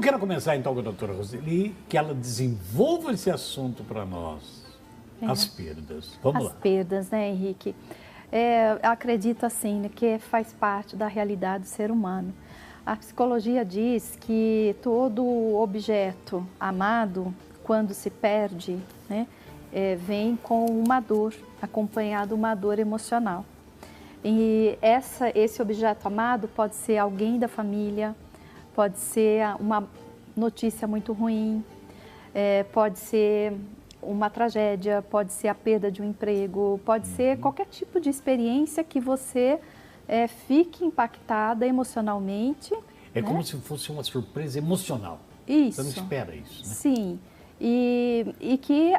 Eu quero começar então com a doutora Roseli, que ela desenvolva esse assunto para nós. As perdas. Vamos lá. As perdas, né, Henrique? Acredito assim, que faz parte da realidade do ser humano. A psicologia diz que todo objeto amado, quando se perde, né, vem com uma dor, acompanhado de uma dor emocional. E esse objeto amado pode ser alguém da família, pode ser uma notícia muito ruim, pode ser uma tragédia, pode ser a perda de um emprego, pode ser qualquer tipo de experiência que você fique impactada emocionalmente. É, né? Como se fosse uma surpresa emocional. Isso. Você não espera isso, né? Sim. E que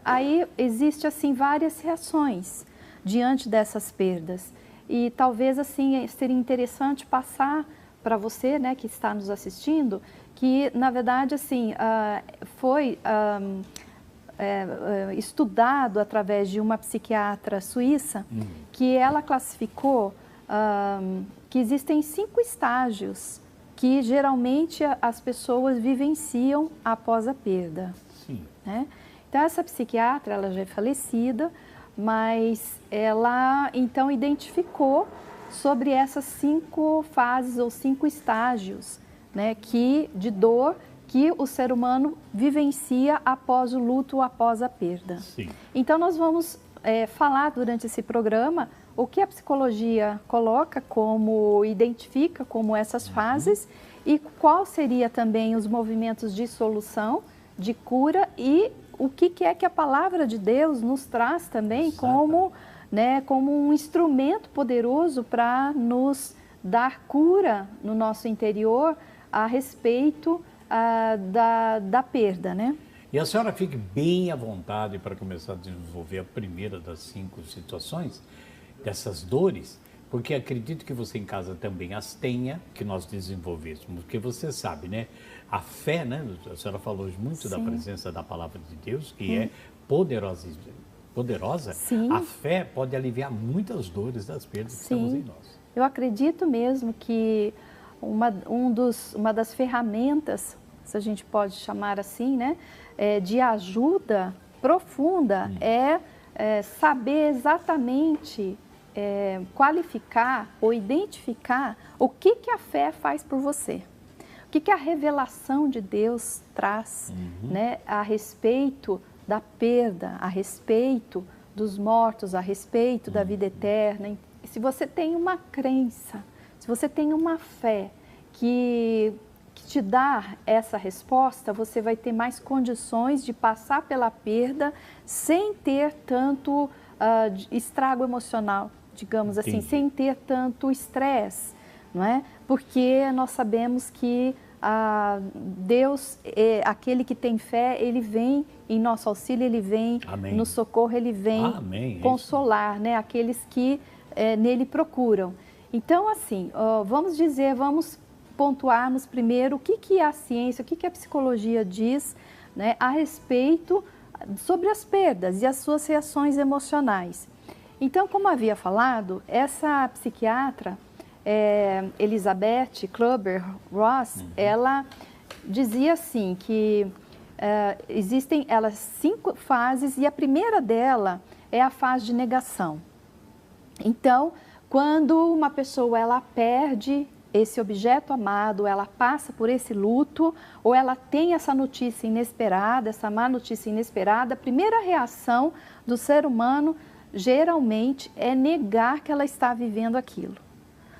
aí existe assim várias reações diante dessas perdas. E talvez assim seria interessante passar para você, né, que está nos assistindo, que na verdade assim foi estudado através de uma psiquiatra suíça, que ela classificou que existem 5 estágios que geralmente as pessoas vivenciam após a perda. Sim. Né? Então essa psiquiatra, ela já é falecida, mas ela então identificou sobre essas 5 fases ou 5 estágios, né, de dor que o ser humano vivencia após o luto, após a perda. Sim. Então nós vamos falar durante esse programa o que a psicologia coloca como, identifica como essas fases e qual seria também os movimentos de solução, de cura e o que é que a palavra de Deus nos traz também como um instrumento poderoso para nos dar cura no nosso interior a respeito da perda, né? E a senhora fique bem à vontade para começar a desenvolver a primeira das 5 situações, dessas dores, porque acredito que você em casa também as tenha, que nós desenvolvêssemos, porque você sabe, né? A fé, né? A senhora falou muito da presença da palavra de Deus, que é poderosa. Sim. A fé pode aliviar muitas dores das perdas que temos em nós. Eu acredito mesmo que uma das ferramentas, se a gente pode chamar assim, né, de ajuda profunda é saber exatamente qualificar ou identificar o que a fé faz por você. O que a revelação de Deus traz, né, a respeito da perda, a respeito dos mortos, a respeito da vida eterna. Se você tem uma crença, se você tem uma fé que te dá essa resposta, você vai ter mais condições de passar pela perda sem ter tanto estrago emocional, digamos assim, sem ter tanto estresse, não é? Porque nós sabemos que Deus, aquele que tem fé, Ele vem em nosso auxílio, Ele vem no socorro, Ele vem consolar, né, aqueles que nele procuram. Então, assim, vamos pontuarmos primeiro o que a ciência, o que a psicologia diz, né, a respeito sobre as perdas e as suas reações emocionais. Então, como havia falado, essa psiquiatra, Elizabeth Kübler-Ross, ela dizia assim que existem 5 fases e a primeira dela é a fase de negação. Então, quando uma pessoa ela perde esse objeto amado, ela passa por esse luto ou ela tem essa notícia inesperada, essa má notícia inesperada, a primeira reação do ser humano geralmente é negar que ela está vivendo aquilo.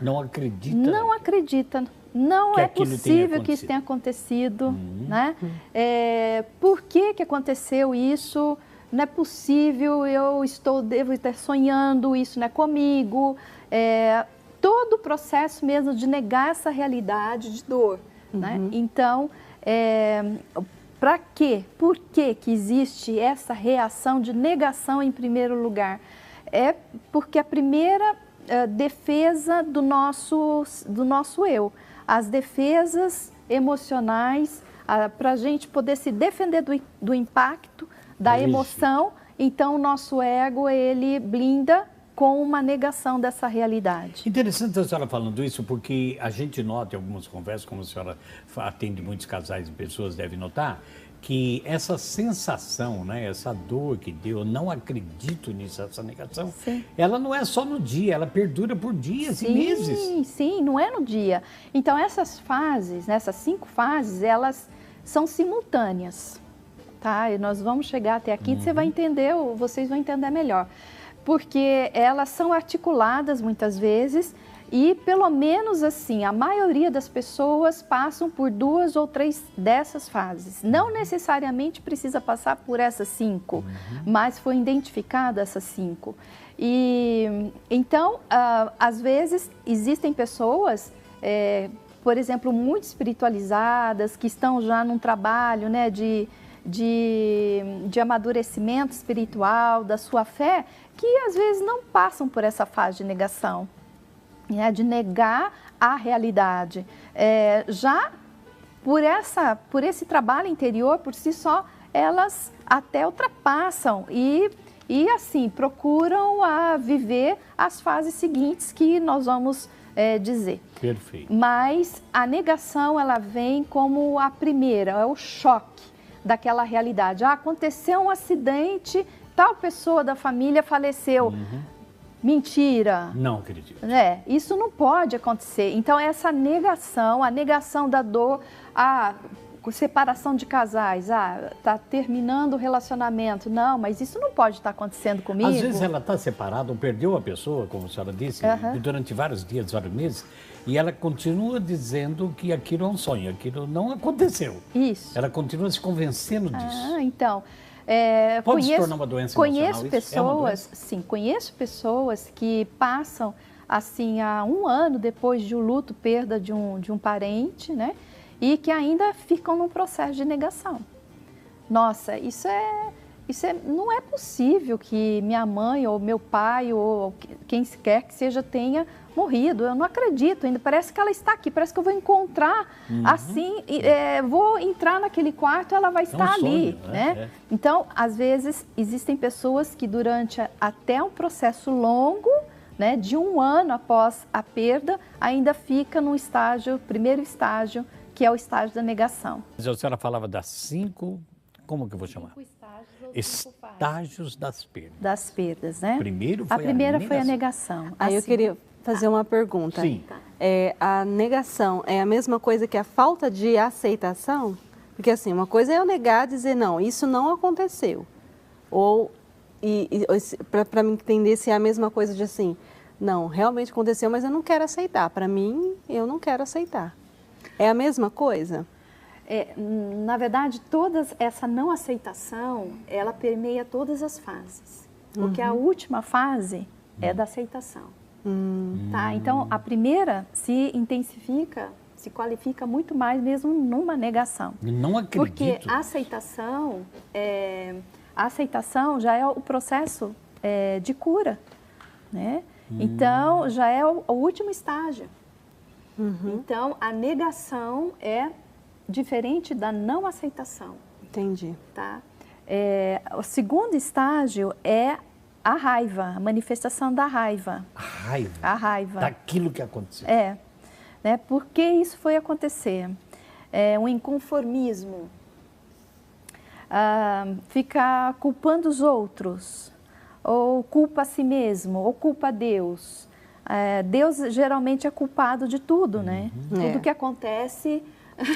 Não acredita? Não acredita. Não é possível que isso tenha acontecido, né? Por que aconteceu isso? Não é possível, devo estar sonhando, isso não é comigo. Todo o processo mesmo de negar essa realidade de dor, né? Então, para quê? Por que existe essa reação de negação em primeiro lugar? É porque a primeira defesa do nosso eu, as defesas emocionais, para a gente poder se defender do impacto, da emoção, então o nosso ego, ele blinda com uma negação dessa realidade. Interessante a senhora falando isso, porque a gente nota em algumas conversas, como a senhora atende muitos casais e pessoas devem notar, que essa sensação, né, essa dor que deu, eu não acredito nisso, essa negação, Sim. ela não é só no dia, ela perdura por dias e meses. Sim, não é no dia. Então, essas fases, né, essas 5 fases, elas são simultâneas, tá? E nós vamos chegar até aqui, você vai entender, vocês vão entender melhor. Porque elas são articuladas muitas vezes e, pelo menos assim, a maioria das pessoas passam por 2 ou 3 dessas fases. Não necessariamente precisa passar por essas 5, mas foi identificado essas 5. E então, às vezes, existem pessoas, por exemplo, muito espiritualizadas, que estão já num trabalho, né, de amadurecimento espiritual, da sua fé, que às vezes não passam por essa fase de negação, né, de negar a realidade. Já por esse trabalho interior, por si só, elas até ultrapassam e assim, procuram viver as fases seguintes que nós vamos dizer. Perfeito. Mas a negação, ela vem como a primeira, é o choque daquela realidade. Aconteceu um acidente, tal pessoa da família faleceu. Mentira. Não acredito. Isso não pode acontecer. Então, essa negação, a negação da dor, a separação de casais, tá terminando o relacionamento. Não, mas isso não pode estar acontecendo comigo. Às vezes ela está separada ou perdeu a pessoa, como a senhora disse, durante vários dias, vários meses, e ela continua dizendo que aquilo é um sonho, aquilo não aconteceu. Isso. Ela continua se convencendo disso. Então... Pode se tornar uma doença emocional? Conheço pessoas que passam assim há 1 ano depois de um luto, perda de um parente, né? E que ainda ficam num processo de negação. Nossa, não é possível que minha mãe ou meu pai ou quem quer que seja tenha morrido. Eu não acredito ainda. Parece que ela está aqui, parece que eu vou encontrar assim, vou entrar naquele quarto, ela vai estar ali, né? Então, às vezes, existem pessoas que durante até um processo longo, né, de 1 ano após a perda, ainda fica no primeiro estágio, que é o estágio da negação. A senhora falava das 5, como que eu vou chamar? 5 estágios ou 5 estágios das perdas. Das perdas, né? A primeira foi a negação. Aí eu queria fazer uma pergunta. Sim. A negação é a mesma coisa que a falta de aceitação? Porque assim, uma coisa é eu negar, dizer não, isso não aconteceu. Ou, para me entender se é a mesma coisa de assim, não, realmente aconteceu, mas eu não quero aceitar. Para mim, eu não quero aceitar. É a mesma coisa? Na verdade, essa não aceitação, ela permeia todas as fases. Porque a última fase é da aceitação. Tá? Então, a primeira se intensifica, se qualifica muito mais mesmo numa negação. Não acredito. Porque a aceitação já é o processo de cura, né? Então, já é o último estágio. Então, a negação é diferente da não aceitação. Entendi. Tá? O segundo estágio é a raiva, a manifestação da raiva. A raiva. Daquilo que aconteceu. Né? Por que isso foi acontecer? Um inconformismo. Ficar culpando os outros. Ou culpa a si mesmo, ou culpa a Deus. Deus geralmente é culpado de tudo, né? Tudo que acontece...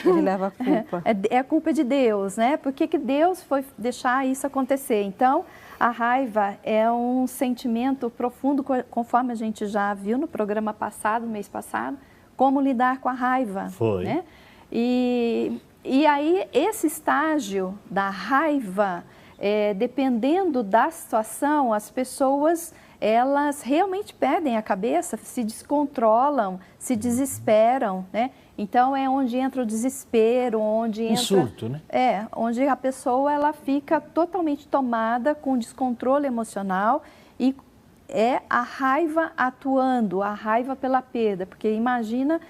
Ele leva a culpa. É a culpa de Deus, né? Por que Deus foi deixar isso acontecer? Então, a raiva é um sentimento profundo, conforme a gente já viu no programa passado, mês passado, como lidar com a raiva. Foi. Né? E aí, esse estágio da raiva, dependendo da situação, as pessoas... elas realmente perdem a cabeça, se descontrolam, se desesperam, né? Então, é onde entra o desespero, onde entra... surto, né? Onde a pessoa ela fica totalmente tomada com descontrole emocional e é a raiva atuando, a raiva pela perda. Porque imagina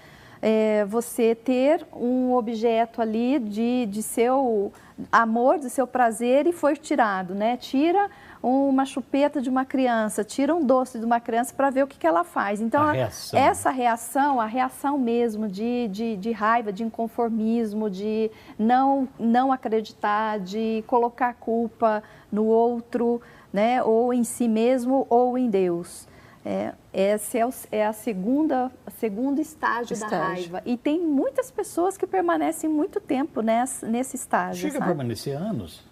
você ter um objeto ali de seu amor, de seu prazer e foi tirado, né? Tira uma chupeta de uma criança, tira um doce de uma criança para ver o que ela faz. Então, essa reação, a reação mesmo de raiva, de inconformismo, de não acreditar, de colocar a culpa no outro, né? Ou em si mesmo ou em Deus. Esse é o segundo estágio da raiva. E tem muitas pessoas que permanecem muito tempo nesse estágio. Chega a permanecer anos?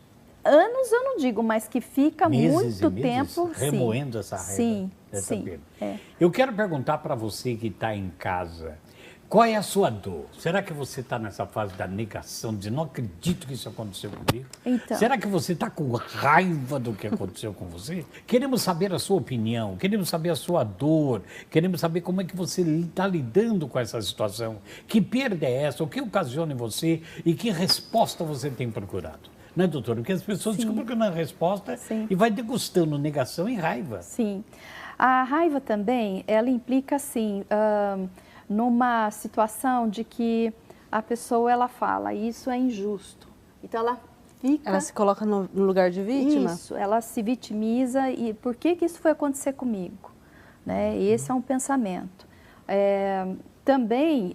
Anos eu não digo, mas que fica meses muito tempo remoendo essa raiva. Sim, dessa sim. perda. Eu quero perguntar para você que está em casa, qual é a sua dor? Será que você está nessa fase da negação, de não acredito que isso aconteceu comigo? Então. Será que você está com raiva do que aconteceu com você? Queremos saber a sua opinião, queremos saber a sua dor, queremos saber como é que você está lidando com essa situação. Que perda é essa? O que ocasiona em você e que resposta você tem procurado? Né, doutora? Porque as pessoas ficam procurando a resposta e vai degustando negação e raiva. Sim. A raiva também, ela implica, assim, numa situação de que a pessoa, ela fala, isso é injusto. Então, ela fica... Ela se coloca no lugar de vítima? Isso, ela se vitimiza e por que isso foi acontecer comigo? Né? Esse é um pensamento. Também,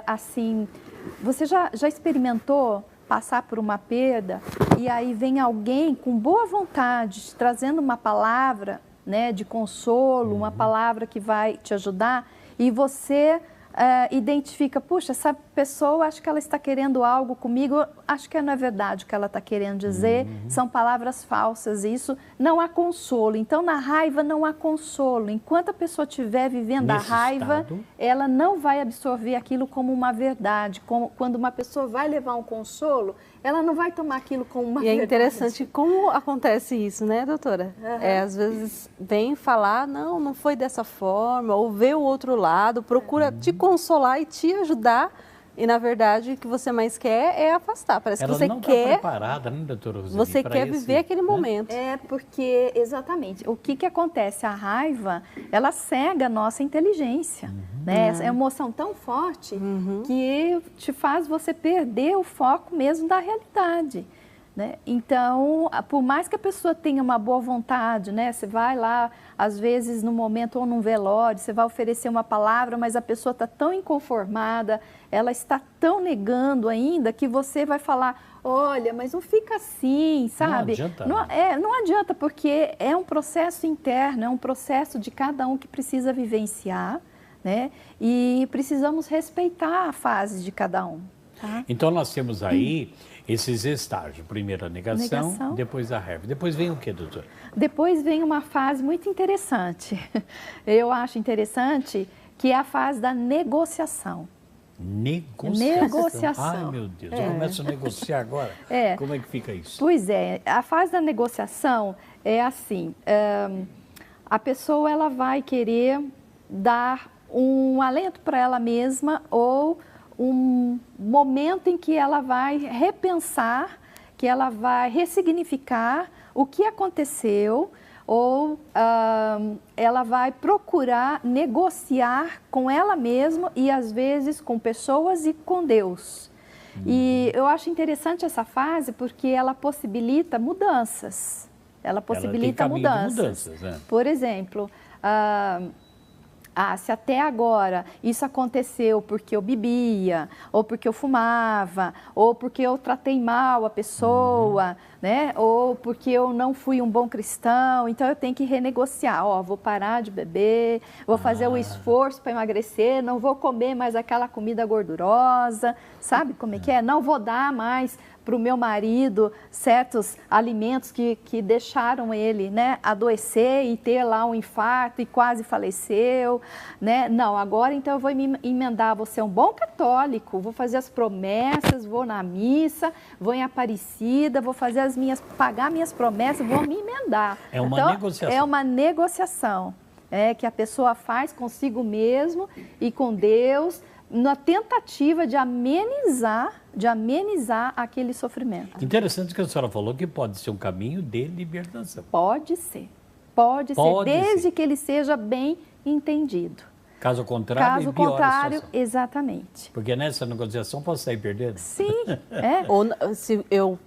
assim, você já experimentou passar por uma perda e aí vem alguém com boa vontade, trazendo uma palavra, né, de consolo, uma palavra que vai te ajudar e você identifica, puxa, essa pessoa, acho que ela está querendo algo comigo, acho que não é verdade o que ela está querendo dizer, são palavras falsas, isso não há consolo. Então, na raiva não há consolo. Enquanto a pessoa estiver vivendo a raiva, ela não vai absorver aquilo como uma verdade. Quando uma pessoa vai levar um consolo, ela não vai tomar aquilo como uma verdade. E é interessante como acontece isso, né, doutora? Às vezes vem falar, não foi dessa forma, ou vê o outro lado, procura te consolar e te ajudar, e na verdade o que você mais quer é afastar. Parece que você não quer... está preparada, né, doutora Roseli? Você quer viver aquele momento. Porque, exatamente, o que acontece? A raiva, ela cega a nossa inteligência. Né? É uma emoção tão forte que te faz você perder o foco mesmo da realidade. Né? Então, por mais que a pessoa tenha uma boa vontade, né? Você vai lá, às vezes, no momento ou num velório, você vai oferecer uma palavra, mas a pessoa está tão inconformada, ela está tão negando ainda, que você vai falar, olha, mas não fica assim, sabe? Não adianta. Não adianta, porque é um processo interno, é um processo de cada um que precisa vivenciar, né? E precisamos respeitar a fase de cada um. Tá? Então, nós temos aí esses estágios. Primeiro a negação, depois a raiva. Depois vem o que, doutor? Depois vem uma fase muito interessante. Eu acho interessante que é a fase da negociação. Negociação. Ai, meu Deus, eu começo a negociar agora. Como é que fica isso? Pois é, a fase da negociação é assim, a pessoa ela vai querer dar um alento para ela mesma ou um momento em que ela vai repensar, que ela vai ressignificar o que aconteceu ou ela vai procurar negociar com ela mesma e, às vezes, com pessoas e com Deus. E eu acho interessante essa fase porque ela possibilita mudanças. Ela possibilita mudanças. Por exemplo, se até agora isso aconteceu porque eu bebia, ou porque eu fumava, ou porque eu tratei mal a pessoa, né? Ou porque eu não fui um bom cristão, então eu tenho que renegociar. Vou parar de beber, vou fazer o esforço para emagrecer, não vou comer mais aquela comida gordurosa, sabe como é que é? Não vou dar mais para o meu marido certos alimentos que deixaram ele, né, adoecer e ter lá um infarto e quase faleceu, né? Não, agora então eu vou me emendar, vou ser um bom católico, vou fazer as promessas, vou na missa, vou em Aparecida, vou fazer pagar minhas promessas, vou me emendar. É uma negociação. É uma negociação que a pessoa faz consigo mesmo e com Deus, na tentativa de amenizar aquele sofrimento. Interessante que a senhora falou que pode ser um caminho de libertação. Pode ser, desde que ele seja bem entendido. Caso contrário, exatamente. Porque nessa negociação posso sair perdendo? Sim, Ou se eu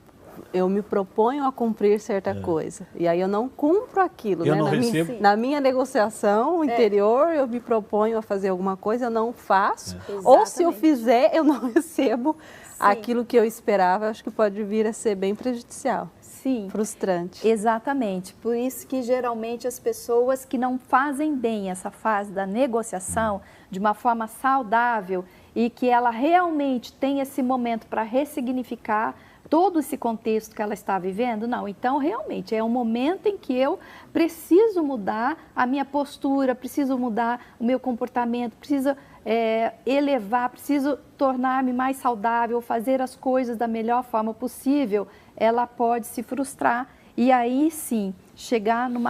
exemplo, eu me proponho a cumprir certa coisa, e aí eu não cumpro aquilo, Eu né? não recebo. Na minha negociação interior, eu me proponho a fazer alguma coisa, eu não faço, ou se eu Exatamente. fizer, eu não recebo Sim. aquilo que eu esperava, acho que pode vir a ser bem prejudicial, Sim. frustrante. Exatamente. Por isso que geralmente as pessoas que não fazem bem essa fase da negociação de uma forma saudável e que ela realmente tem esse momento para ressignificar todo esse contexto que ela está vivendo, não. Então, realmente, é um momento em que eu preciso mudar a minha postura, preciso mudar o meu comportamento, preciso elevar, preciso tornar-me mais saudável, fazer as coisas da melhor forma possível. Ela pode se frustrar e aí sim chegar num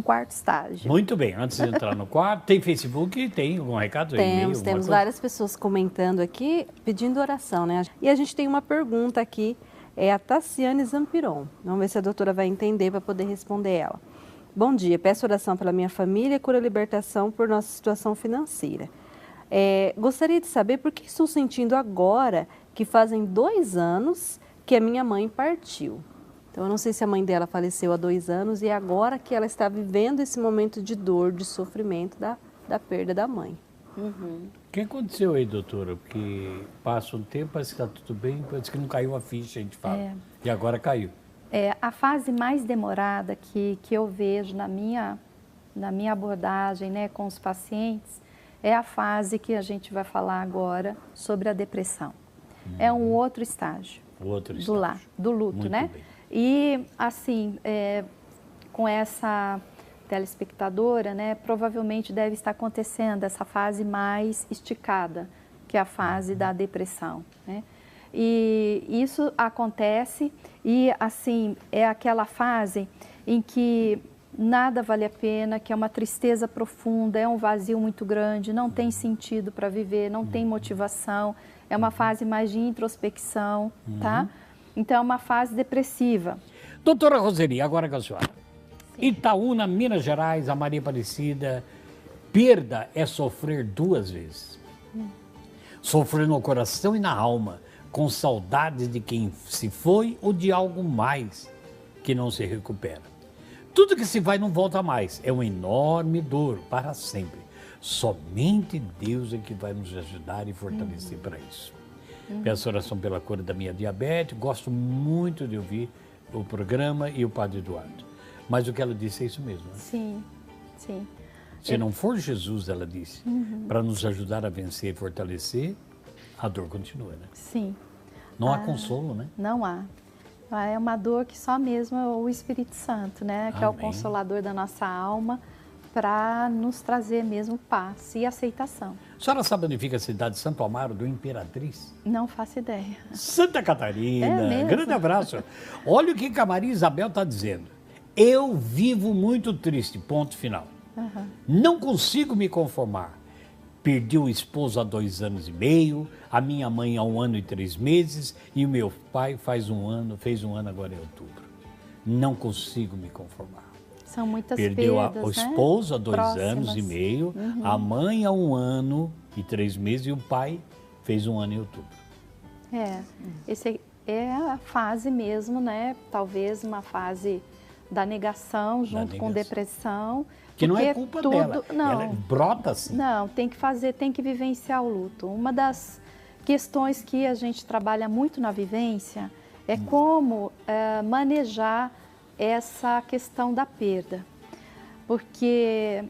quarto estágio. Muito bem, antes de entrar no quarto, tem Facebook, tem algum recado? Temos coisa? várias pessoas comentando aqui, pedindo oração, né? E a gente tem uma pergunta aqui, é a Tassiane Zampiron. Vamos ver se a doutora vai entender para poder responder ela. Bom dia, peço oração pela minha família e cura libertação por nossa situação financeira. Gostaria de saber por que estou sentindo agora que fazem 2 anos que a minha mãe partiu. Então, eu não sei se a mãe dela faleceu há 2 anos e é agora que ela está vivendo esse momento de dor, de sofrimento da perda da mãe. Uhum. O que aconteceu aí, doutora? Porque passa um tempo, parece que está tudo bem, parece que não caiu a ficha, a gente fala. E agora caiu. A fase mais demorada que eu vejo na minha abordagem, né, com os pacientes é a fase que a gente vai falar agora sobre a depressão. É um outro estágio. Do luto, Muito né? bem. E, assim, com essa telespectadora, né, provavelmente deve estar acontecendo essa fase mais esticada, que é a fase da depressão, né? E isso acontece e, assim, é aquela fase em que nada vale a pena, que é uma tristeza profunda, é um vazio muito grande, não tem sentido para viver, não tem motivação, é uma fase mais de introspecção, tá? Então, é uma fase depressiva. Doutora Roseli, agora com a senhora. Itaúna, Minas Gerais, a Maria Aparecida, perda é sofrer 2 vezes. Sofrer no coração e na alma, com saudades de quem se foi ou de algo mais que não se recupera. Tudo que se vai não volta mais, é uma enorme dor para sempre. Somente Deus é que vai nos ajudar e fortalecer para isso. Peço oração pela cura da minha diabetes, gosto muito de ouvir o programa e o Padre Eduardo. Mas o que ela disse é isso mesmo, né? Sim, sim. Se não for Jesus, ela disse, para nos ajudar a vencer e fortalecer, a dor continua, né? Sim. Não há consolo, né? Não há. É uma dor que só mesmo é o Espírito Santo, né? Que é o Amém. consolador da nossa alma, para nos trazer mesmo paz e aceitação. A senhora sabe onde fica a cidade de Santo Amaro do Imperatriz? Não faço ideia. Santa Catarina. É mesmo? Grande abraço. Olha o que a Maria Isabel está dizendo. Eu vivo muito triste, ponto final. Não consigo me conformar. Perdi o esposo há 2 anos e meio, a minha mãe há 1 ano e 3 meses e o meu pai fez um ano agora em outubro. Não consigo me conformar. São muitas Perdeu perdas, o né? esposo há 2 Próximas. anos e meio, a mãe há 1 ano e 3 meses e o pai fez 1 ano em outubro. Esse é a fase mesmo, né? Talvez uma fase da negação junto com depressão. Que não é porque culpa dela, Não, ela brota assim. não, tem que vivenciar o luto. Uma das questões que a gente trabalha muito na vivência é como manejar essa questão da perda. Porque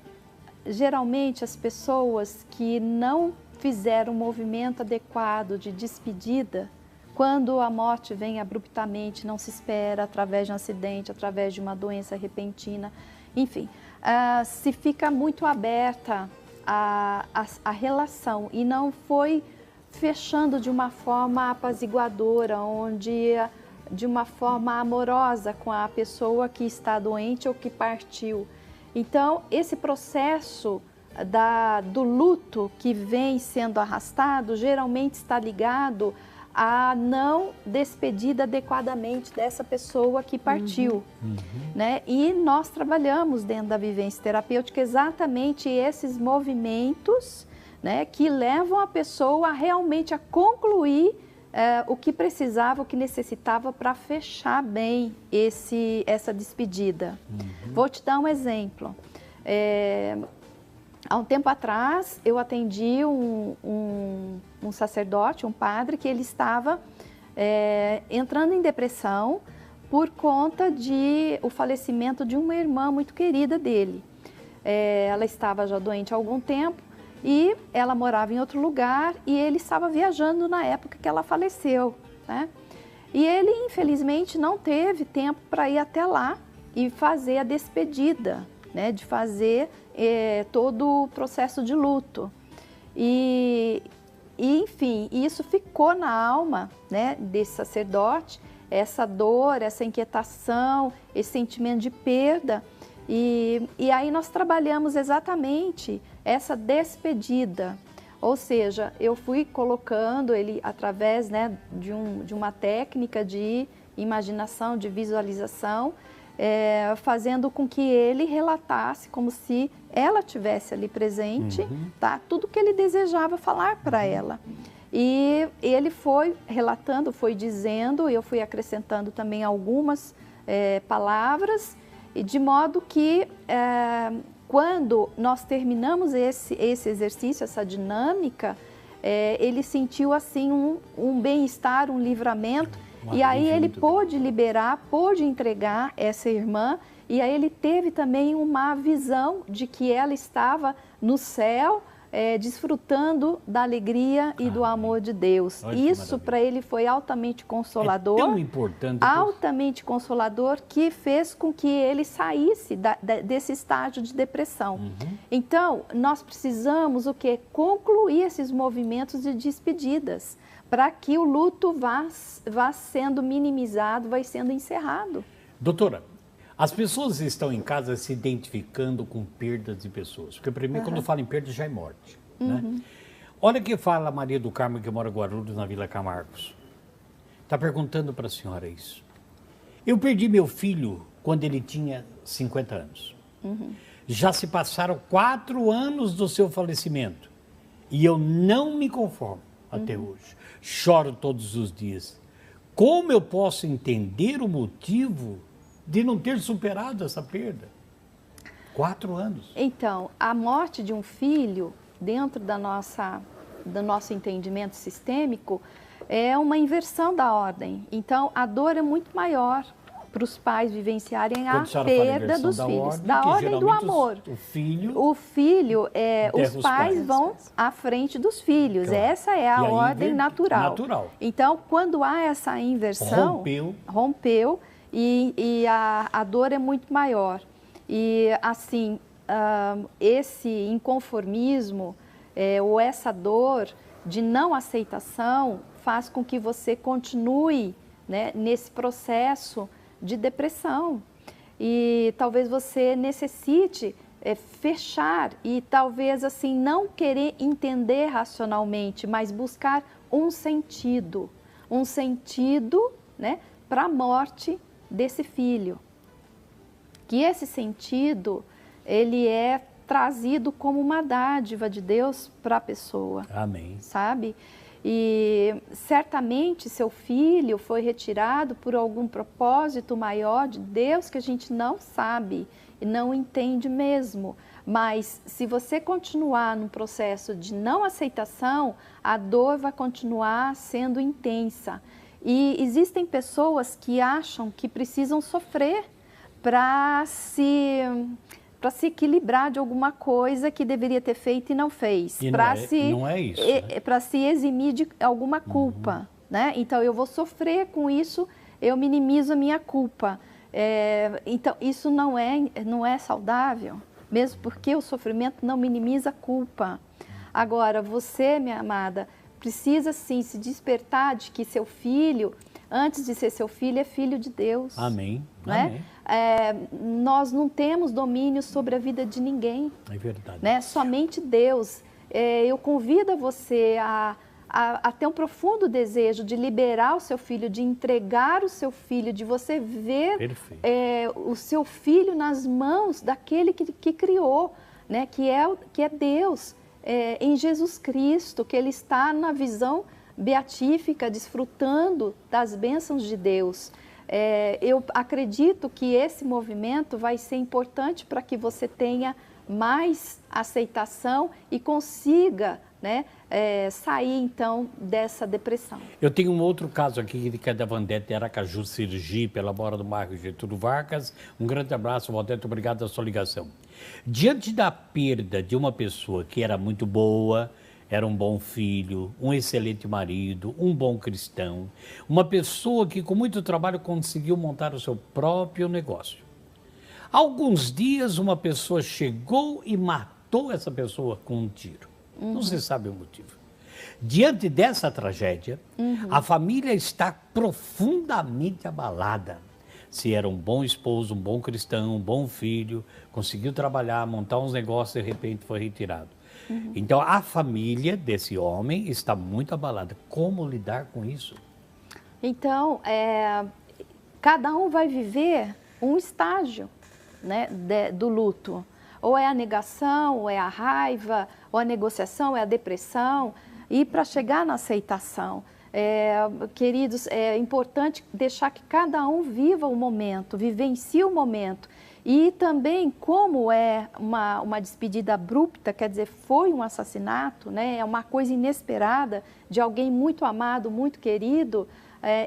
geralmente as pessoas que não fizeram um movimento adequado de despedida, quando a morte vem abruptamente, não se espera, através de um acidente, através de uma doença repentina, enfim, se fica muito aberta a relação e não foi fechando de uma forma apaziguadora, onde de uma forma amorosa com a pessoa que está doente ou que partiu. Então, esse processo do luto que vem sendo arrastado geralmente está ligado à não despedida adequadamente dessa pessoa que partiu. Né? E nós trabalhamos dentro da vivência terapêutica exatamente esses movimentos, né, que levam a pessoa realmente a concluir o que precisava, o que necessitava para fechar bem essa despedida. Vou te dar um exemplo. Há um tempo atrás, eu atendi um sacerdote, um padre, que ele estava entrando em depressão por conta o falecimento de uma irmã muito querida dele. Ela estava já doente há algum tempo e ela morava em outro lugar e ele estava viajando na época que ela faleceu, né? E ele, infelizmente, não teve tempo para ir até lá e fazer a despedida, né? De fazer todo o processo de luto. Enfim, isso ficou na alma, né, desse sacerdote, essa dor, essa inquietação, esse sentimento de perda. E aí nós trabalhamos exatamente essa despedida. Ou seja, eu fui colocando ele através, né, de uma técnica de imaginação, de visualização, fazendo com que ele relatasse como se ela estivesse ali presente, tá? Tudo que ele desejava falar para ela. E ele foi relatando, foi dizendo, eu fui acrescentando também algumas palavras, e de modo que quando nós terminamos esse exercício, essa dinâmica, ele sentiu assim um bem-estar, um livramento. E aí ele pôde liberar, pôde entregar essa irmã, e aí ele teve também uma visão de que ela estava no céu, desfrutando da alegria e do amor de Deus. Isso para ele foi altamente consolador, tão importante, altamente consolador, que fez com que ele saísse desse estágio de depressão. Então, nós precisamos o quê? Concluir esses movimentos de despedidas, para que o luto vá sendo minimizado, vai sendo encerrado. Doutora, as pessoas estão em casa se identificando com perdas de pessoas. Porque para mim, quando eu falo em perda, já é morte. Né? Olha o que fala a Maria do Carmo, que mora em Guarulhos, na Vila Camargos. Está perguntando para a senhora isso. Eu perdi meu filho quando ele tinha 50 anos. Já se passaram 4 anos do seu falecimento. E eu não me conformo até hoje. Choro todos os dias. Como eu posso entender o motivo de não ter superado essa perda? 4 anos. Então, a morte de um filho, dentro do nosso entendimento sistêmico, é uma inversão da ordem. Então, a dor é muito maior para os pais vivenciarem a perda dos filhos. Da ordem do amor. O filho, os pais vão à frente dos filhos. Claro. Essa é a ordem natural. Então, quando há essa inversão, rompeu e a dor é muito maior. E assim, esse inconformismo ou essa dor de não aceitação faz com que você continue, né, nesse processo de depressão. E talvez você necessite fechar e talvez assim não querer entender racionalmente, mas buscar um sentido, né, para a morte desse filho. Que esse sentido, ele é trazido como uma dádiva de Deus para a pessoa. Amém. Sabe? E certamente seu filho foi retirado por algum propósito maior de Deus que a gente não sabe e não entende mesmo. Mas se você continuar num processo de não aceitação, a dor vai continuar sendo intensa. E existem pessoas que acham que precisam sofrer para se equilibrar de alguma coisa que deveria ter feito e não fez. Não é isso. Né? Para se eximir de alguma culpa. Né? Então, eu vou sofrer com isso, eu minimizo a minha culpa. Então, isso não é saudável, mesmo porque o sofrimento não minimiza a culpa. Agora, você, minha amada, precisa sim se despertar de que seu filho, antes de ser seu filho, é filho de Deus. Amém. Né? Nós não temos domínio sobre a vida de ninguém. É verdade. Né? Somente Deus. Eu convido você a ter um profundo desejo de liberar o seu filho, de entregar o seu filho, de você ver o seu filho nas mãos daquele que criou, né? que é Deus, em Jesus Cristo, que Ele está na visão beatífica, desfrutando das bênçãos de Deus. Eu acredito que esse movimento vai ser importante para que você tenha mais aceitação e consiga, né, sair então dessa depressão. Eu tenho um outro caso aqui que é da Vandete de Aracaju, Sergipe, ela mora no bairro Getúlio Vargas. Um grande abraço, Vandete, obrigado pela sua ligação. Diante da perda de uma pessoa que era muito boa, era um bom filho, um excelente marido, um bom cristão, uma pessoa que com muito trabalho conseguiu montar o seu próprio negócio. Há alguns dias uma pessoa chegou e matou essa pessoa com um tiro. Não se sabe o motivo. Diante dessa tragédia, a família está profundamente abalada. Se era um bom esposo, um bom cristão, um bom filho, conseguiu trabalhar, montar uns negócios e de repente foi retirado. Então a família desse homem está muito abalada. Como lidar com isso? Então, cada um vai viver um estágio, né, do luto. Ou é a negação, ou é a raiva, ou a negociação, ou é a depressão. E para chegar na aceitação, queridos, é importante deixar que cada um viva o momento, vivencie o momento. E também, como é uma despedida abrupta, quer dizer, foi um assassinato, né, é uma coisa inesperada de alguém muito amado, muito querido,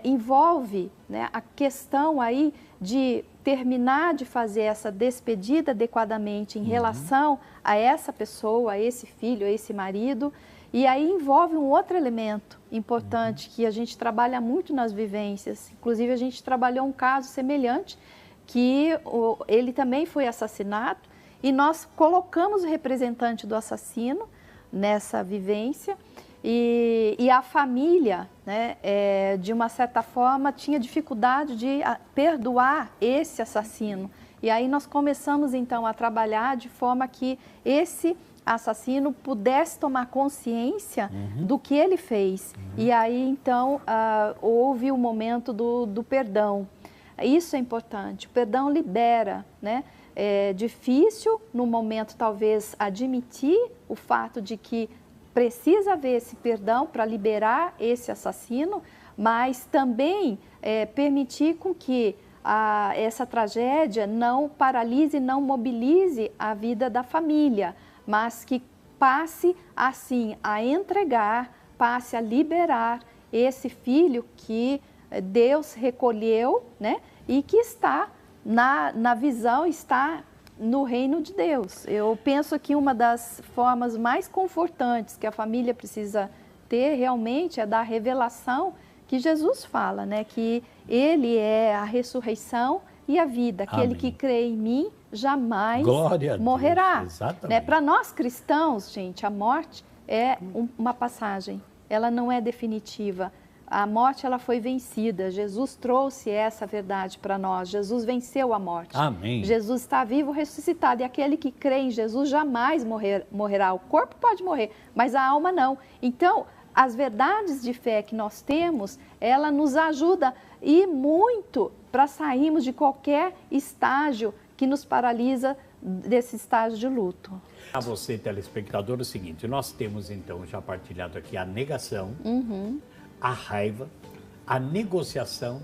envolve, né, a questão aí de terminar de fazer essa despedida adequadamente em relação a essa pessoa, a esse filho, a esse marido. E aí envolve um outro elemento importante que a gente trabalha muito nas vivências. Inclusive, a gente trabalhou um caso semelhante, que ele também foi assassinado, e nós colocamos o representante do assassino nessa vivência, e a família, né, de uma certa forma, tinha dificuldade de perdoar esse assassino. E aí nós começamos, então, a trabalhar de forma que esse assassino pudesse tomar consciência do que ele fez. E aí, então, houve o momento do perdão. Isso é importante. O perdão libera, né? É difícil, no momento, talvez, admitir o fato de que precisa haver esse perdão para liberar esse assassino, mas também permitir com que essa tragédia não paralise, não mobilize a vida da família, mas que passe, assim, a entregar, passe a liberar esse filho que Deus recolheu, né? E que está na visão, está no reino de Deus. Eu penso que uma das formas mais confortantes que a família precisa ter realmente é da revelação que Jesus fala, né? Que Ele é a ressurreição e a vida. Aquele que crê em mim jamais morrerá. Né? Para nós cristãos, gente, a morte é uma passagem. Ela não é definitiva. A morte, ela foi vencida. Jesus trouxe essa verdade para nós. Jesus venceu a morte. Amém. Jesus está vivo, ressuscitado. E aquele que crê em Jesus jamais morrerá. O corpo pode morrer, mas a alma não. Então, as verdades de fé que nós temos, ela nos ajuda e muito para sairmos de qualquer estágio que nos paralisa desse estágio de luto. A você, telespectador, é o seguinte, nós temos então já partilhado aqui a negação, a raiva, a negociação,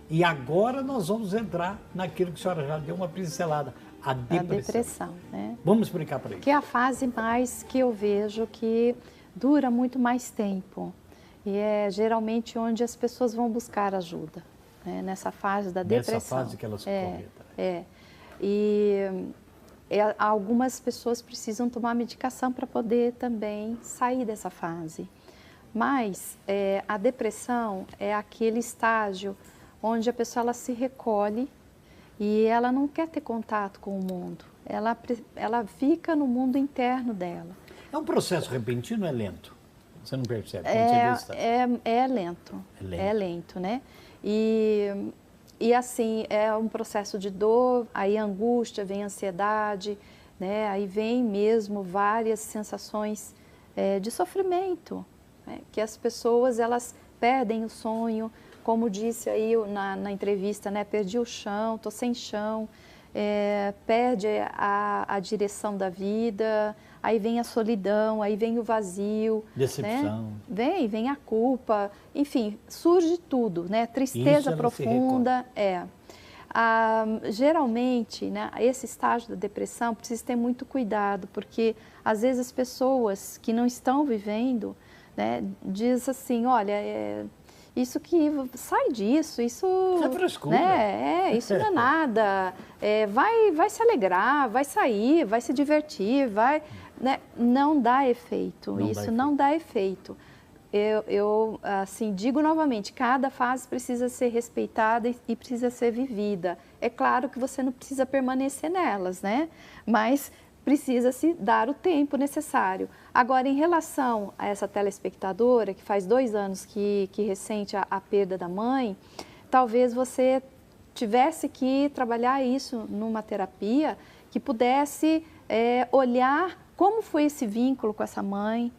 e agora nós vamos entrar naquilo que a senhora já deu uma pincelada, a depressão. A depressão, né? Vamos explicar para isso. Que é a fase mais que eu vejo que dura muito mais tempo, e é geralmente onde as pessoas vão buscar ajuda, né? Nessa fase da depressão. Nessa fase que elas comentam. Algumas pessoas precisam tomar medicação para poder também sair dessa fase. Mas a depressão é aquele estágio onde a pessoa ela se recolhe e ela não quer ter contato com o mundo. Ela fica no mundo interno dela. É um processo repentino ou é lento? Você não percebe? É lento. É lento, né? E assim, é um processo de dor, aí angústia, vem ansiedade, né? Aí vem mesmo várias sensações de sofrimento, né? Que as pessoas, elas perdem o sonho, como disse aí na entrevista, né? Perdi o chão, estou sem chão. perde a direção da vida, aí vem a solidão, aí vem o vazio. Decepção. Né? Vem a culpa, enfim, surge tudo, né? Tristeza profunda, geralmente, né, esse estágio da depressão precisa ter muito cuidado, porque às vezes as pessoas que não estão vivendo, né, diz assim, olha, isso que sai disso, isso é frescura. Né, isso não é nada, vai se alegrar, vai sair, vai se divertir, né, não dá efeito, não dá efeito. Eu assim, digo novamente, cada fase precisa ser respeitada e precisa ser vivida. É claro que você não precisa permanecer nelas, né? Mas precisa se dar o tempo necessário. Agora, em relação a essa telespectadora, que faz 2 anos que ressente a perda da mãe, talvez você tivesse que trabalhar isso numa terapia que pudesse olhar como foi esse vínculo com essa mãe,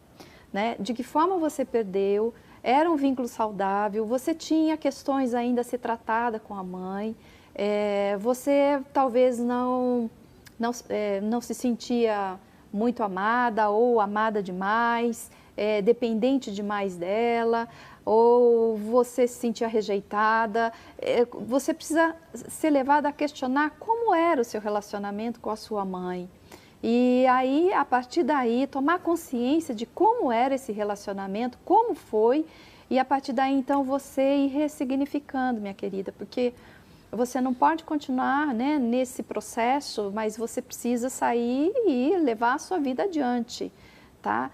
né? De que forma você perdeu, era um vínculo saudável, você tinha questões ainda a ser tratada com a mãe, você talvez não se sentia muito amada ou amada demais, dependente demais dela, ou você se sentia rejeitada. Você precisa ser levada a questionar como era o seu relacionamento com a sua mãe. E aí, a partir daí, tomar consciência de como era esse relacionamento, como foi, e a partir daí, então, você ir ressignificando, minha querida, porque você não pode continuar, né, nesse processo, mas você precisa sair e levar a sua vida adiante, tá?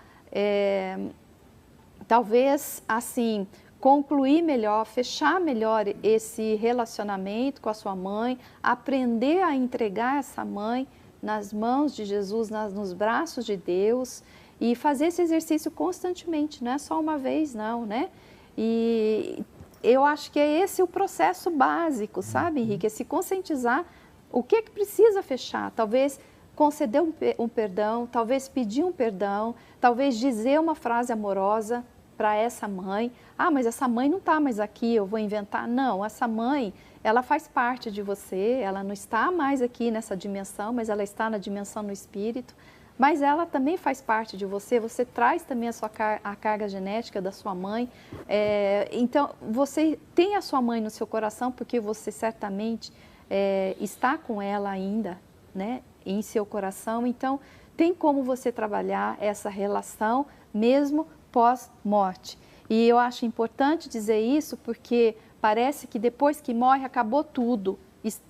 Talvez, assim, concluir melhor, fechar melhor esse relacionamento com a sua mãe, aprender a entregar essa mãe nas mãos de Jesus, nos braços de Deus, e fazer esse exercício constantemente, não é só uma vez, não, né? E eu acho que é esse o processo básico, sabe, Henrique? É se conscientizar o que precisa fechar. Talvez conceder um perdão, talvez pedir um perdão, talvez dizer uma frase amorosa para essa mãe. Ah, mas essa mãe não está mais aqui, eu vou inventar. Não, essa mãe, ela faz parte de você, ela não está mais aqui nessa dimensão, mas ela está na dimensão no espírito. Mas ela também faz parte de você, você traz também a carga genética da sua mãe. Então, você tem a sua mãe no seu coração, porque você certamente está com ela ainda, né, em seu coração. Então, tem como você trabalhar essa relação mesmo pós-morte. E eu acho importante dizer isso porque parece que depois que morre acabou tudo,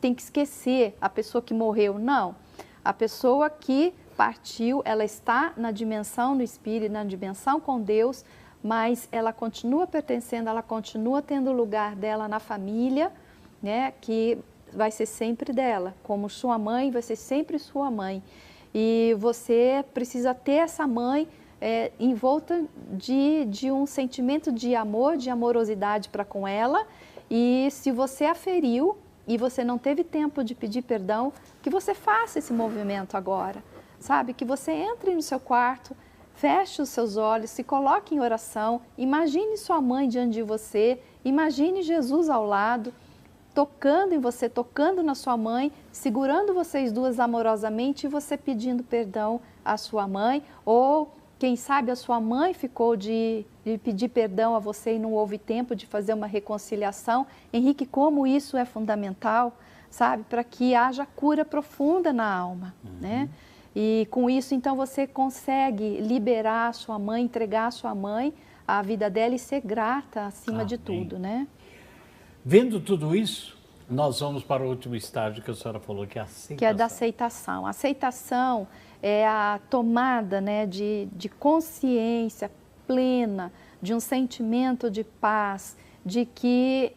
tem que esquecer a pessoa que morreu. Não, a pessoa que partiu, ela está na dimensão do Espírito, na dimensão com Deus, mas ela continua pertencendo, ela continua tendo o lugar dela na família, né, que vai ser sempre dela, como sua mãe vai ser sempre sua mãe. E você precisa ter essa mãe em volta de um sentimento de amor, de amorosidade para com ela. E se você a feriu e você não teve tempo de pedir perdão, que você faça esse movimento agora, sabe? Que você entre no seu quarto, feche os seus olhos, se coloque em oração, imagine sua mãe diante de você, imagine Jesus ao lado, tocando em você, tocando na sua mãe, segurando vocês duas amorosamente e você pedindo perdão à sua mãe, ou quem sabe a sua mãe ficou de pedir perdão a você e não houve tempo de fazer uma reconciliação. Henrique, como isso é fundamental, sabe? Para que haja cura profunda na alma, né? E com isso, então, você consegue liberar a sua mãe, entregar a sua mãe, a vida dela e ser grata acima de tudo, né? Vendo tudo isso, nós vamos para o último estágio que a senhora falou, que é a aceitação. Que é da aceitação. A aceitação é a tomada, né, de consciência plena, de um sentimento de paz, de que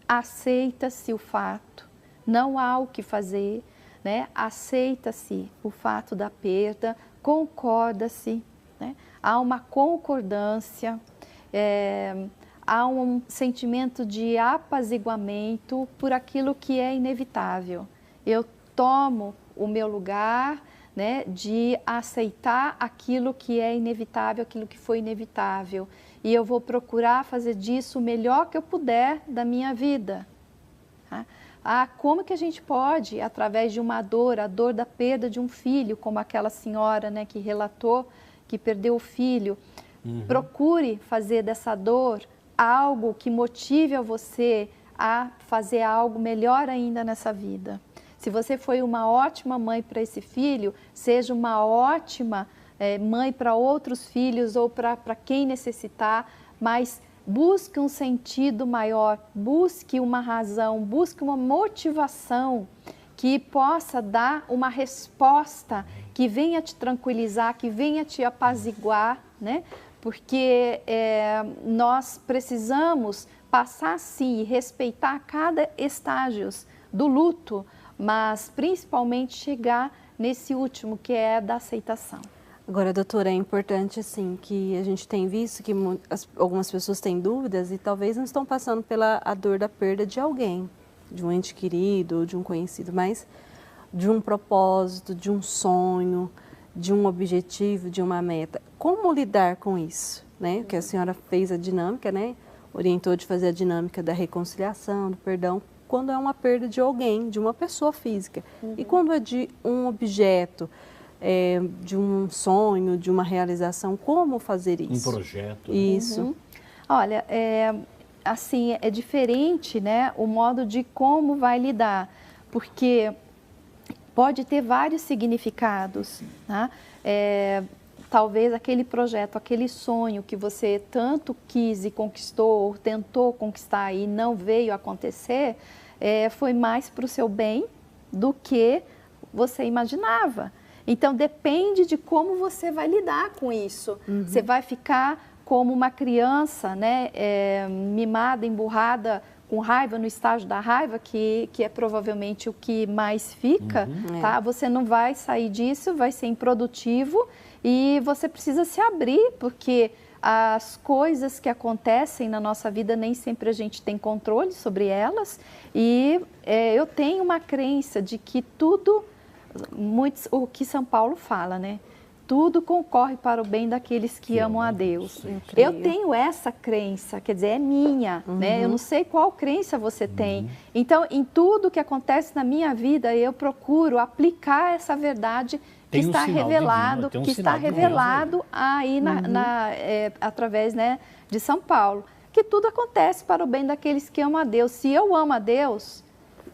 aceita-se o fato, não há o que fazer, né? Aceita-se o fato da perda, concorda-se, né? Há uma concordância, há um sentimento de apaziguamento por aquilo que é inevitável. Eu tomo o meu lugar, né, de aceitar aquilo que é inevitável, aquilo que foi inevitável. E eu vou procurar fazer disso o melhor que eu puder da minha vida. Tá? Como que a gente pode, através de uma dor, a dor da perda de um filho, como aquela senhora, né, que relatou que perdeu o filho, procure fazer dessa dor algo que motive a você a fazer algo melhor ainda nessa vida. Se você foi uma ótima mãe para esse filho, seja uma ótima mãe para outros filhos ou para quem necessitar, mas busque um sentido maior, busque uma razão, busque uma motivação que possa dar uma resposta que venha te tranquilizar, que venha te apaziguar, né? Porque nós precisamos passar sim e respeitar cada estágio do luto, mas principalmente chegar nesse último, que é da aceitação. Agora, doutora, é importante assim que a gente tem visto que algumas pessoas têm dúvidas e talvez não estão passando pela a dor da perda de alguém, de um ente querido, de um conhecido, mas de um propósito, de um sonho, de um objetivo, de uma meta. Como lidar com isso, né? Que a senhora fez a dinâmica, né? Orientou de fazer a dinâmica da reconciliação, do perdão, quando é uma perda de alguém, de uma pessoa física. E quando é de um objeto, de um sonho, de uma realização, como fazer isso? Um projeto. Isso. Olha, assim, é diferente, né, o modo de como vai lidar, porque pode ter vários significados, tá? Talvez aquele projeto, aquele sonho que você tanto quis e conquistou, ou tentou conquistar e não veio acontecer, foi mais para o seu bem do que você imaginava. Então, depende de como você vai lidar com isso. Você vai ficar como uma criança, né, mimada, emburrada, com raiva, no estágio da raiva, que é provavelmente o que mais fica, tá? Você não vai sair disso, vai ser improdutivo e você precisa se abrir, porque as coisas que acontecem na nossa vida, nem sempre a gente tem controle sobre elas. E eu tenho uma crença de que tudo... o que São Paulo fala, né? Tudo concorre para o bem daqueles que amam a Deus. Eu tenho essa crença, quer dizer, é minha, né? Eu não sei qual crença você tem. Então, em tudo que acontece na minha vida, eu procuro aplicar essa verdade que está revelado, aí através, né, de São Paulo. Que tudo acontece para o bem daqueles que amam a Deus. Se eu amo a Deus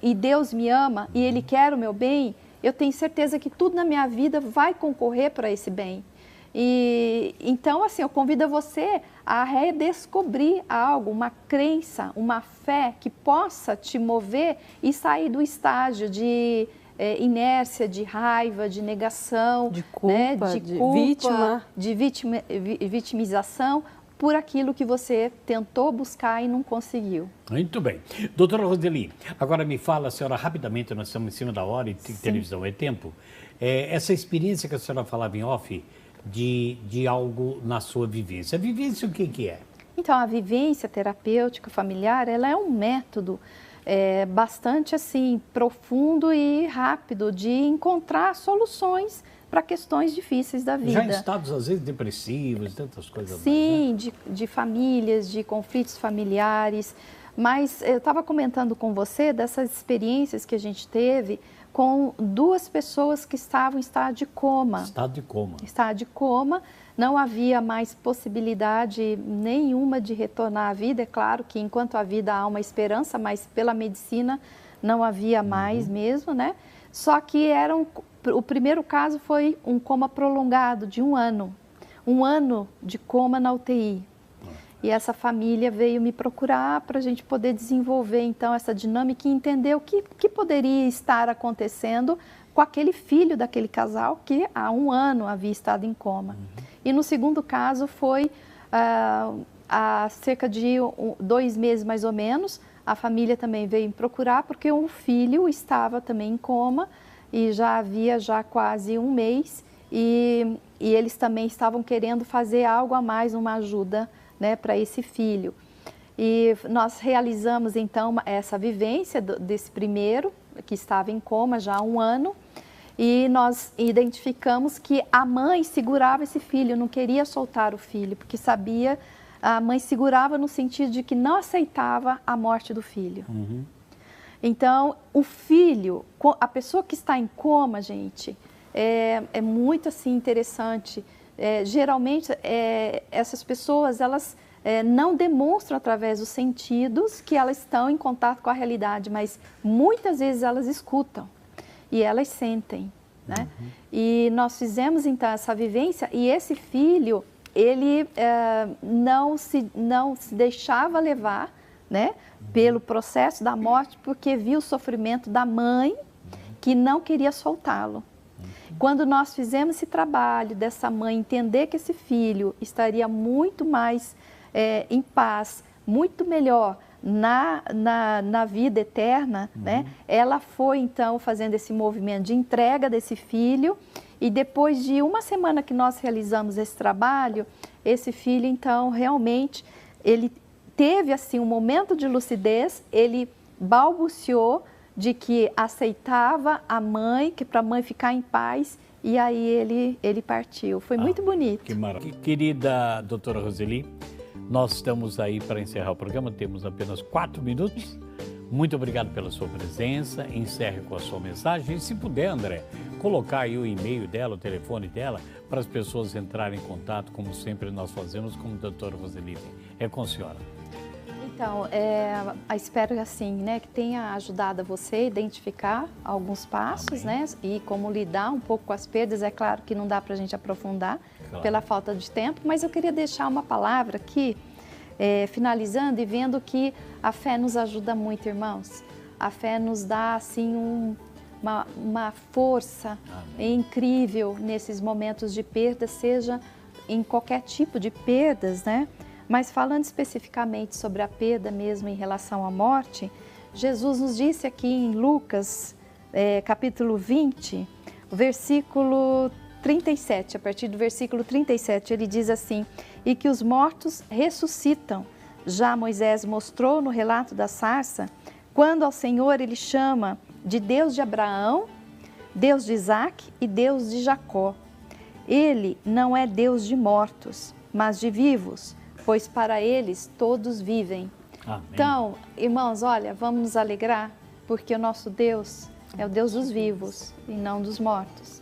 e Deus me ama e Ele quer o meu bem, eu tenho certeza que tudo na minha vida vai concorrer para esse bem. E então, assim, eu convido você a redescobrir algo, uma crença, uma fé que possa te mover e sair do estágio de inércia, de raiva, de negação, de culpa, né? de vitimização por aquilo que você tentou buscar e não conseguiu. Muito bem. Doutora Roseli, agora me fala, senhora, rapidamente, nós estamos em cima da hora e televisão é tempo. Essa experiência que a senhora falava em off, de algo na sua vivência. A vivência, o que é? Então, a vivência terapêutica familiar, ela é um método bastante, assim, profundo e rápido de encontrar soluções para questões difíceis da vida. Já em estados, às vezes, depressivos, tantas coisas. Sim, mais, né? de famílias, de conflitos familiares. Mas eu estava comentando com você dessas experiências que a gente teve com duas pessoas que estavam em estado de coma. Estado de coma. Estado de coma, não havia mais possibilidade nenhuma de retornar à vida. É claro que enquanto a vida há uma esperança, mas pela medicina não havia mais mesmo, né? Só que o primeiro caso foi um coma prolongado de 1 ano. 1 ano de coma na UTI. E essa família veio me procurar para a gente poder desenvolver, então, essa dinâmica e entender o que poderia estar acontecendo com aquele filho daquele casal que há 1 ano havia estado em coma. E no segundo caso foi há cerca de 2 meses, mais ou menos, a família também veio me procurar porque um filho estava também em coma e já havia quase 1 mês e eles também estavam querendo fazer algo a mais, uma ajuda, né, para esse filho. E nós realizamos então essa vivência desse primeiro, que estava em coma já há 1 ano, e nós identificamos que a mãe segurava esse filho, não queria soltar o filho, porque sabia, a mãe segurava no sentido de que não aceitava a morte do filho. Então, o filho, a pessoa que está em coma, gente, é muito assim interessante. Geralmente, essas pessoas, elas não demonstram através dos sentidos que elas estão em contato com a realidade, mas muitas vezes elas escutam e elas sentem, né? E nós fizemos então essa vivência e esse filho, ele não se deixava levar, né, pelo processo da morte, porque viu o sofrimento da mãe que não queria soltá-lo. Quando nós fizemos esse trabalho dessa mãe entender que esse filho estaria muito mais em paz, muito melhor na vida eterna, né? Ela foi então fazendo esse movimento de entrega desse filho e depois de uma semana que nós realizamos esse trabalho, esse filho então realmente, ele teve assim um momento de lucidez, ele balbuciou de que aceitava a mãe, que para a mãe ficar em paz, e aí ele partiu. Foi muito bonito. Que maravilha. Querida doutora Roseli, nós estamos aí para encerrar o programa, temos apenas 4 minutos. Muito obrigado pela sua presença, encerre com a sua mensagem e se puder, André, colocar aí o e-mail dela, o telefone dela, para as pessoas entrarem em contato, como sempre nós fazemos com a doutora Roseli. É com a senhora. Então, espero assim, né, que tenha ajudado a você a identificar alguns passos, né, e como lidar um pouco com as perdas. É claro que não dá para a gente aprofundar pela falta de tempo, mas eu queria deixar uma palavra aqui, finalizando e vendo que a fé nos ajuda muito, irmãos. A fé nos dá, assim, uma força incrível nesses momentos de perda, seja em qualquer tipo de perdas, né? Mas falando especificamente sobre a perda mesmo em relação à morte, Jesus nos disse aqui em Lucas, capítulo 20, versículo 37, a partir do versículo 37, ele diz assim: e que os mortos ressuscitam. Já Moisés mostrou no relato da sarça, quando ao Senhor ele chama de Deus de Abraão, Deus de Isaque e Deus de Jacó. Ele não é Deus de mortos, mas de vivos, pois para eles todos vivem. Amém. Então, irmãos, olha, vamos nos alegrar, porque o nosso Deus é o Deus dos vivos e não dos mortos.